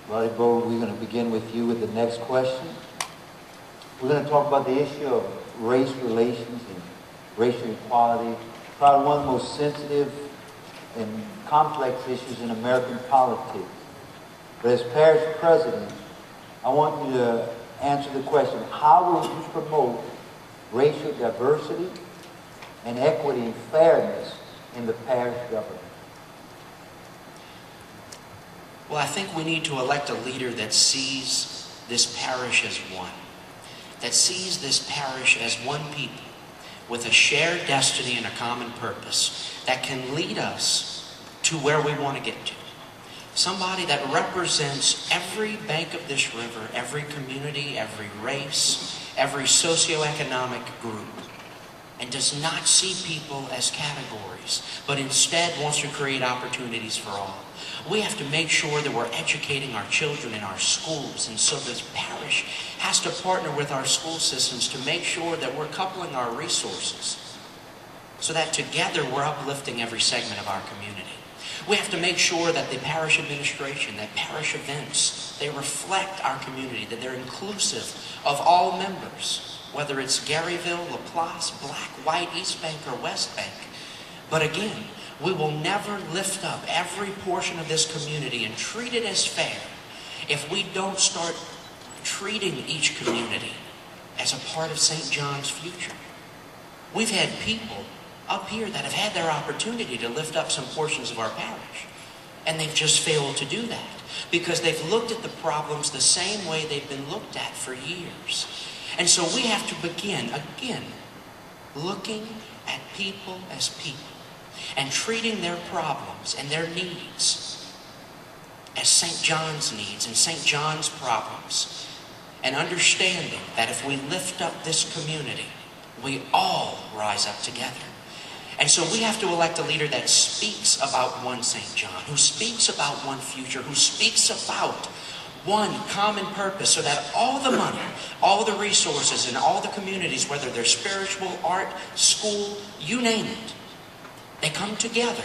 Brother Bo, we're going to begin with you with the next question. We're going to talk about the issue of race relations and racial equality, probably one of the most sensitive and complex issues in American politics. But as parish president, I want you to answer the question, how will you promote racial diversity and equity and fairness in the parish government? Well, I think we need to elect a leader that sees this parish as one, that sees this parish as one people with a shared destiny and a common purpose that can lead us to where we want to get to. Somebody that represents every bank of this river, every community, every race, every socioeconomic group, and does not see people as categories, but instead wants to create opportunities for all. We have to make sure that we're educating our children in our schools, and so this parish has to partner with our school systems to make sure that we're coupling our resources so that together we're uplifting every segment of our community. We have to make sure that the parish administration, that parish events, they reflect our community, that they're inclusive of all members, whether it's Garyville, LaPlace, Black, White, East Bank, or West Bank. But again, we will never lift up every portion of this community and treat it as fair if we don't start treating each community as a part of St. John's future. We've had people up here that have had their opportunity to lift up some portions of our parish, and they've just failed to do that because they've looked at the problems the same way they've been looked at for years. And so we have to begin, again, looking at people as people and treating their problems and their needs as St. John's needs and St. John's problems, and understanding that if we lift up this community, we all rise up together. And so we have to elect a leader that speaks about one St. John, who speaks about one future, who speaks about one common purpose, so that all the money, all the resources, and all the communities, whether they're spiritual, art, school, you name it, they come together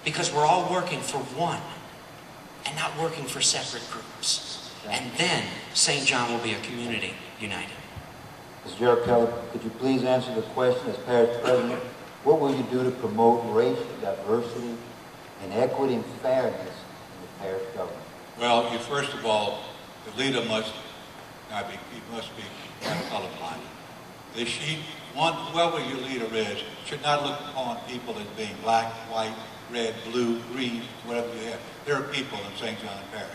because we're all working for one and not working for separate groups. And then St. John will be a community united. Mr. Gerald Keller, could you please answer the question as parish president? What will you do to promote racial diversity and equity and fairness in the parish government? Well, you first of all, the leader must be colorblind. Whoever your leader is, should not look upon people as being black, white, red, blue, green, whatever you have. There are people in St. John Parish.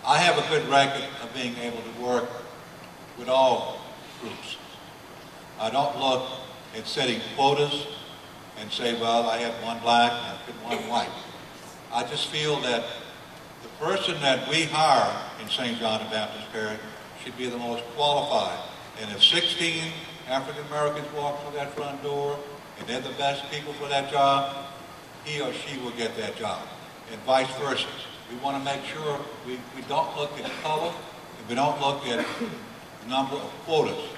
I have a good record of being able to work with all groups. I don't look at setting quotas and say, well, I have one black and I have one white. I just feel that the person that we hire in St. John Baptist Parish should be the most qualified. And if 16 African Americans walk through that front door and they're the best people for that job, he or she will get that job, and vice versa. We want to make sure we don't look at color, and we don't look at the number of quotas.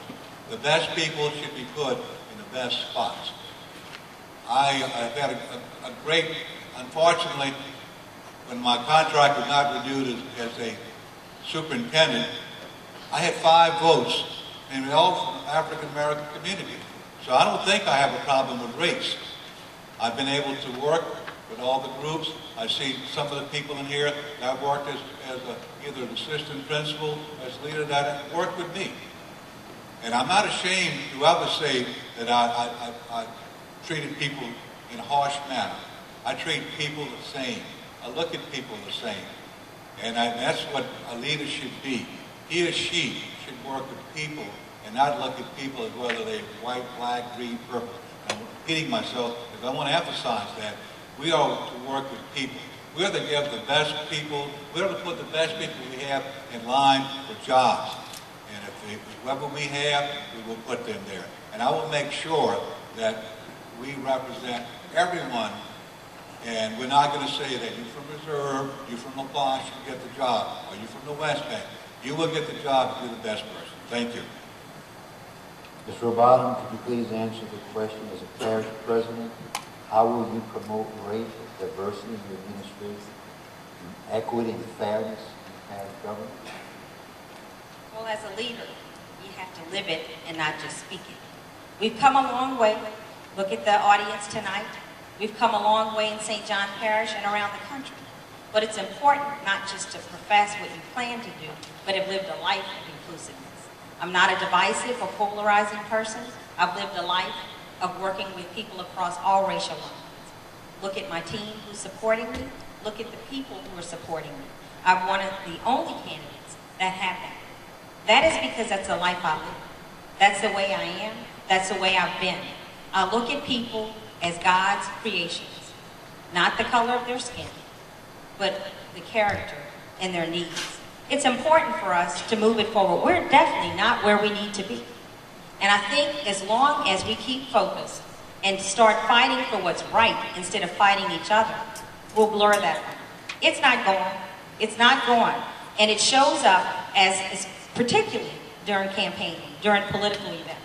The best people should be put in the best spots. I've had a great, unfortunately, when my contract was not renewed as a superintendent, I had 5 votes, and they're all from the African American community. So I don't think I have a problem with race. I've been able to work with all the groups. I see some of the people in here that I've worked as either an assistant principal, as leader, that worked with me. And I'm not ashamed to ever say that I treated people in a harsh manner. I treat people the same. I look at people the same. And that's what a leader should be. He or she should work with people and not look at people as whether they're white, black, green, purple. I'm repeating myself because I want to emphasize that we are to work with people. We're to give the best people, we're to put the best people we have in line for jobs. And if whoever we have, we will put them there. And I will make sure that we represent everyone. And we're not going to say that you're from Reserve, you're from LaPlace, you get the job, or you're from the West Bank. You will get the job if you're the best person. Thank you. Mr. Robotham, could you please answer the question as a parish president? How will you promote racial diversity in your administration? equity and fairness in parish government? Well, as a leader, you have to live it and not just speak it. We've come a long way. Look at the audience tonight. We've come a long way in St. John Parish and around the country. But it's important not just to profess what you plan to do, but have lived a life of inclusiveness. I'm not a divisive or polarizing person. I've lived a life of working with people across all racial lines. Look at my team who's supporting me. Look at the people who are supporting me. I'm one of the only candidates that have that. That is because that's the life I live. That's the way I am. That's the way I've been. I look at people as God's creations, not the color of their skin, but the character and their needs. It's important for us to move it forward. We're definitely not where we need to be. And I think as long as we keep focused and start fighting for what's right instead of fighting each other, we'll blur that line. It's not going. It's not going. And it shows up as particularly during campaigning, during political events.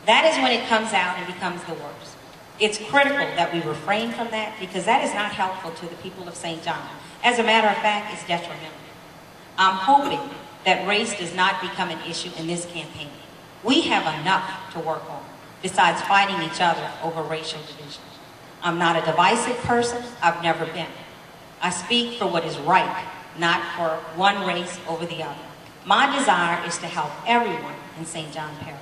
That is when it comes out and becomes the worst. It's critical that we refrain from that because that is not helpful to the people of St. John. As a matter of fact, it's detrimental. I'm hoping that race does not become an issue in this campaign. We have enough to work on besides fighting each other over racial division. I'm not a divisive person. I've never been. I speak for what is right, not for one race over the other. My desire is to help everyone in St. John Parish.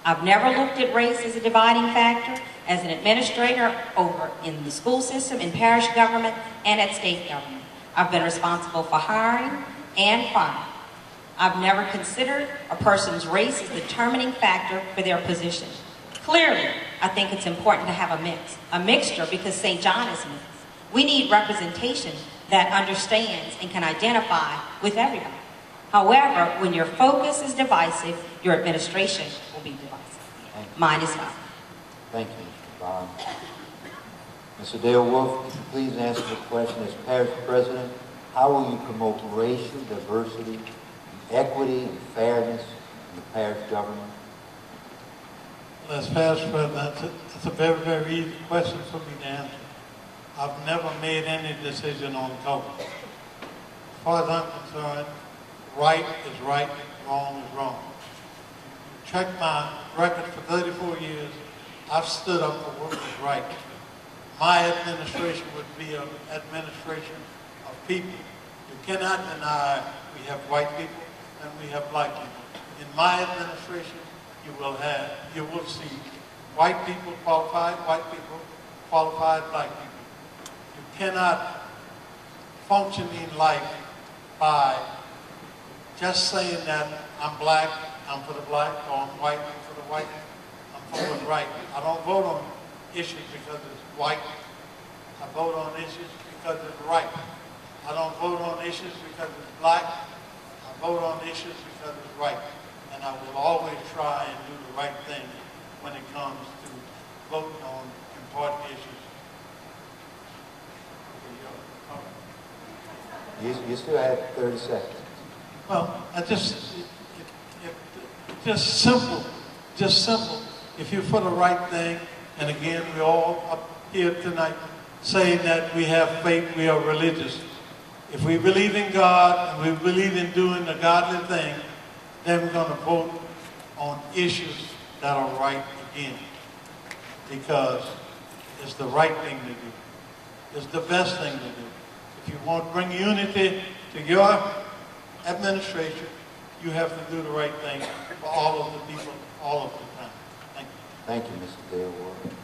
I've never looked at race as a dividing factor. As an administrator over in the school system, in parish government, and at state government, I've been responsible for hiring and firing. I've never considered a person's race as a determining factor for their position. Clearly, I think it's important to have a mixture because St. John is mixed. We need representation that understands and can identify with everybody. However, when your focus is divisive, your administration will be divisive. Mine is not. Thank you, Mr. Bond. Mr. Dale Wolf, could you please answer the question as parish president, how will you promote racial diversity, equity, and fairness in the parish government? Well, as parish president, it's a very, very easy question for me to answer. I've never made any decision on color. As far as I'm concerned, right is right, wrong is wrong. Check my record for 34 years, I've stood up for what was right. My administration would be an administration of people. You cannot deny we have white people and we have black people. In my administration, you will see white people qualified, white people qualified, black people. You cannot function in life by just saying that I'm black, I'm for the black, or I'm white, I'm for the white, I'm for what's right. I don't vote on issues because it's white. I vote on issues because it's right. I don't vote on issues because it's black. I vote on issues because it's right. And I will always try and do the right thing when it comes to voting on important issues. You still have 30 seconds. Well, just simple. If you're for the right thing, and again, we're all up here tonight saying that we have faith, we are religious. If we believe in God, and we believe in doing the godly thing, then we're going to vote on issues that are right again. Because it's the right thing to do. It's the best thing to do. If you want to bring unity to your administration, you have to do the right thing for all of the people, all of the time. Thank you. Thank you, Mr. Dale Ward.